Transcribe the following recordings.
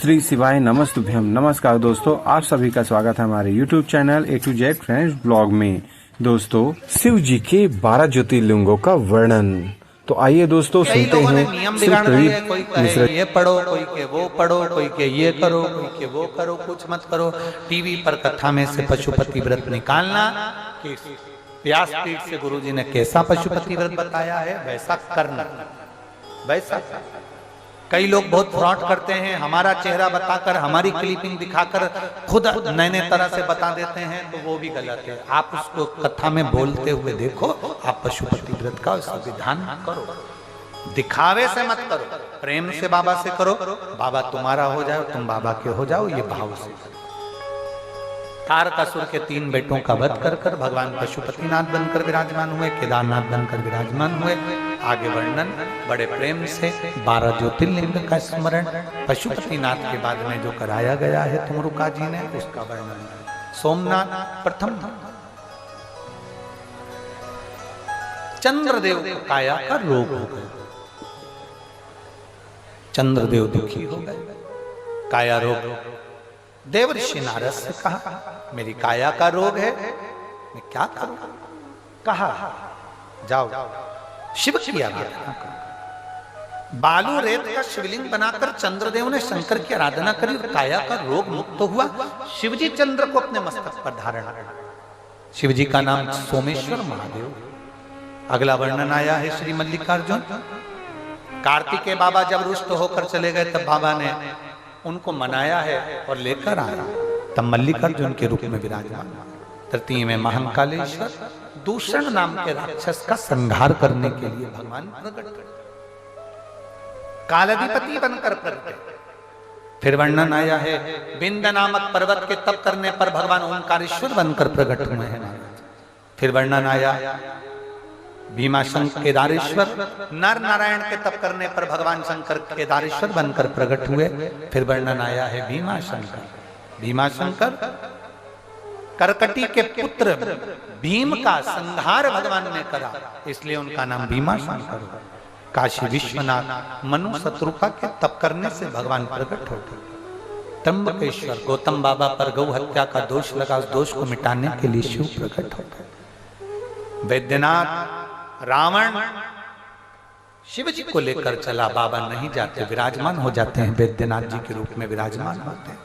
श्री शिवाय नमस्तुभ्यम। नमस्कार दोस्तों, आप सभी का स्वागत है हमारे YouTube channel A to Z friends blog में। दोस्तों, शिव जी के 12 ज्योतिर्लिंगों का वर्णन। तो आइए दोस्तों सुनते हैं। नियम बिगाड़ रही है, कोई कहे ये पढ़ो, कोई के वो पढ़ो, कोई के ये करो, कोई के वो करो, कुछ मत करो। टीवी पर कथा में से पशुपति व्रत निकालना कि व्यासपीठ से गुरुजी ने कैसा पशुपति व्रत बताया है वैसा करना। वैसा कई लोग बहुत फ्रॉड करते हैं, हमारा चेहरा बताकर, हमारी क्लिपिंग दिखाकर खुद नए नए तरह से बता देते हैं, तो वो भी गलत है। आप उसको कथा में बोलते हुए देखो, आप पशुपति व्रत का उसका विधान करो, दिखावे से मत करो, प्रेम से बाबा से करो। बाबा तुम्हारा हो जाओ, तुम बाबा के हो जाओ, ये भाव से। तारकासुर के 3 बेटों का वध कर कर भगवान पशुपतिनाथ बनकर विराजमान हुए, केदारनाथ बनकर विराजमान हुए। आगे वर्णन बड़े प्रेम से 12 ज्योतिर्लिंग का स्मरण पशुपतिनाथ के बाद में जो कराया गया है तुमरुका जी ने, उसका वर्णन। सोमनाथ प्रथम चंद्रदेव को काया का रोग हो गया, चंद्रदेव दुखी हो गए, काया रोग। देवर्षि नारद से कहा मेरी काया का रोग है, मैं क्या करूं? कहा जाओ शिव की आराधना करो। बालू रेत का शिवलिंग बनाकर चंद्रदेव ने शंकर की आराधना करी और काया का रोग मुक्त हुआ। शिवजी चंद्र को अपने मस्तक पर धारण किया। शिवजी का नाम सोमेश्वर महादेव। अगला वर्णन आया है श्री मल्लिकार्जुन। कार्तिकेय बाबा जब रुष्ट होकर चले गए तब बाबा ने उनको मनाया है और लेकर आया, तब मल्लिकार्जुन के रूप में विराजमान। तृतीय में महाकालेश्वर दूषण नाम के राक्षस का संहार करने के लिए भगवान प्रकट हुए, कालाधिपति बनकर प्रकट। फिर वर्णन आया है विंद नामक पर्वत के तप करने पर भगवान ओंकारेश्वर बनकर प्रकट हुए हैं। फिर वर्णन आया भीमाशंकर केदारेश्वर, नर नारायण के तप करने पर भगवान शंकर केदारेश्वर बनकर प्रकट हुए। फिर वर्णन आया है भीमाशंकर। भीमाशंकर करकटी के पुत्र भीम का संहार भगवान ने करा, इसलिए उनका नाम भीमाशंकर हुआ। काशी विश्वनाथ मनु शत्रुपा के तप करने से भगवान प्रकट हो गए। त्र्यंबकेश्वर गौतम बाबा पर गौ हत्या का दोष लगा, उस दोष को मिटाने के लिए शिव प्रकट हो गए। वैद्यनाथ रावण शिव जी को लेकर चला, बाबा नहीं जाते, विराजमान हो जाते हैं, वैद्यनाथ जी के रूप में विराजमान होते हैं।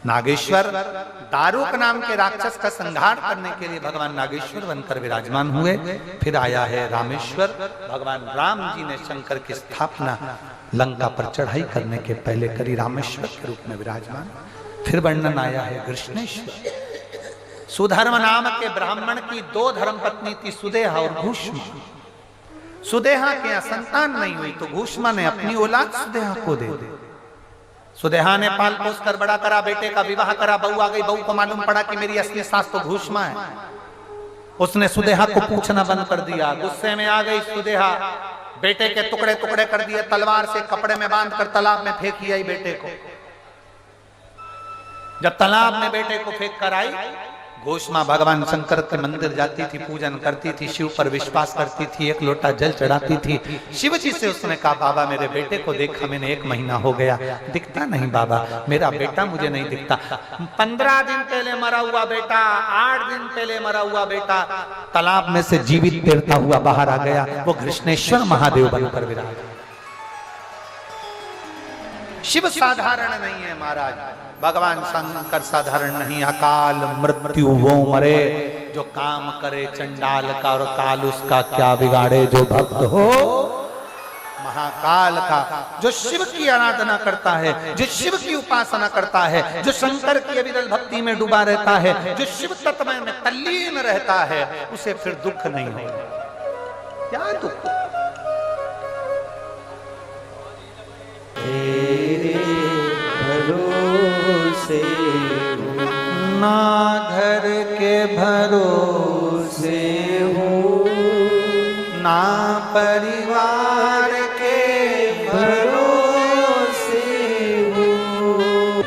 नागेश्वर दारुक नाम के राक्षस का संहार करने के लिए भगवान नागेश्वर बनकर विराजमान हुए। फिर आया है रामेश्वर। भगवान राम जी ने शंकर की स्थापना लंका पर चढ़ाई करने के पहले करी, रामेश्वर के रूप में विराजमान। फिर वर्णन आया है कृष्णेश्वर। सुधर्म नाम के ब्राह्मण की 2 धर्मपत्नी थी, सुदेहा और घूष्मा। सुदेहा के यहाँ संतान नहीं हुई तो घूष्मा ने अपनी औलाद सुदेहा को दे दी। सुदेहा ने पाल पोस कर बड़ा करा, बेटे का विवाह करा, बहू आ गई। बहू को मालूम पड़ा कि मेरी असली सास तो घूष्मा है। उसने सुदेहा को पूछना बंद कर दिया। गुस्से में आ गई सुदेहा, बेटे के टुकड़े टुकड़े कर दिए, तलवार से कपड़े में बांध कर तालाब में फेंक आई बेटे को। जब तालाब में बेटे को फेंक कर आई, घोषमा भगवान शंकर के मंदिर जाती थी, पूजन करती थी, शिव पर विश्वास करती थी, 1 लोटा जल चढ़ाती थी। शिव जी से उसने कहा बाबा मेरे बेटे को देखा मैंने, 1 महीना हो गया, दिखता नहीं बाबा, मेरा बेटा मुझे नहीं दिखता। 15 दिन पहले मरा हुआ बेटा, 8 दिन पहले मरा हुआ बेटा तालाब में से जीवित तैरता हुआ बाहर आ गया। वो कृष्णेश्वर महादेव बनकर विराज। शिव साधारण नहीं है महाराज, भगवान शंकर साधारण नहीं। अकाल मृत्यु वो मरे जो काम करे चंडाल का, और काल उसका क्या बिगाड़े जो भक्त हो महाकाल का। जो शिव की आराधना करता है, जो शिव की उपासना करता है, जो शंकर की अविरल भक्ति में डूबा रहता है, जो शिव तत्व में तल्लीन रहता है, उसे फिर दुख नहीं होगा। क्या दुख? ना घर के भरोसे हूँ, ना परिवार के भरोसे हूँ।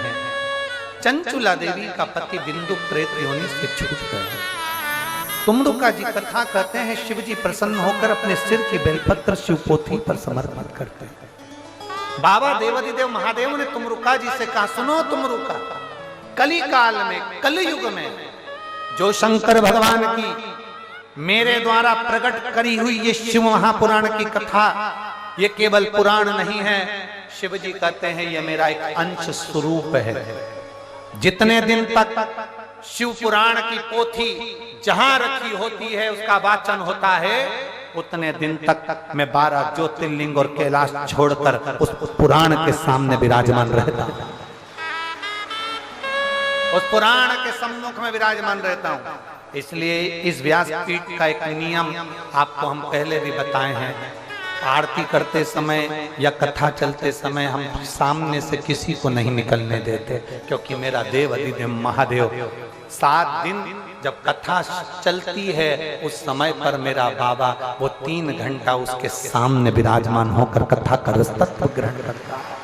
चंचुला देवी का पति बिंदु प्रेत योनि से छूट गया। तुमरुका जी कथा कहते हैं शिव जी प्रसन्न होकर अपने सिर की बेलपत्र शिवपोथी पर समर्पित करते हैं। बाबा देवाधिदेव महादेव ने तुमरुका जी से कहा, सुनो तुमरुका, कली काल में, कलयुग में जो शंकर भगवान की मेरे द्वारा प्रकट करी हुई ये शिव महापुराण की कथा, ये केवल पुराण नहीं है। शिव जी कहते हैं ये मेरा एक अंश स्वरूप है। जितने दिन तक शिव पुराण की पोथी जहां रखी होती है, उसका वाचन होता है, उतने दिन तक मैं 12 ज्योतिर्लिंग और कैलाश छोड़कर उस पुराण के सामने विराजमान रहता हूं, उस पुराण के सम्मुख में विराजमान रहता हूं। इसलिए इस व्यासपीठ का एक नियम आपको हम पहले भी बताए हैं, आरती करते समय या कथा चलते समय हम सामने से किसी को नहीं निकलने देते, क्योंकि मेरा देव अधिदेव महादेव 7 दिन जब कथा चलती है उस समय पर मेरा बाबा वो 3 घंटा उसके सामने विराजमान होकर कथा का रसतत्व ग्रहण करता है।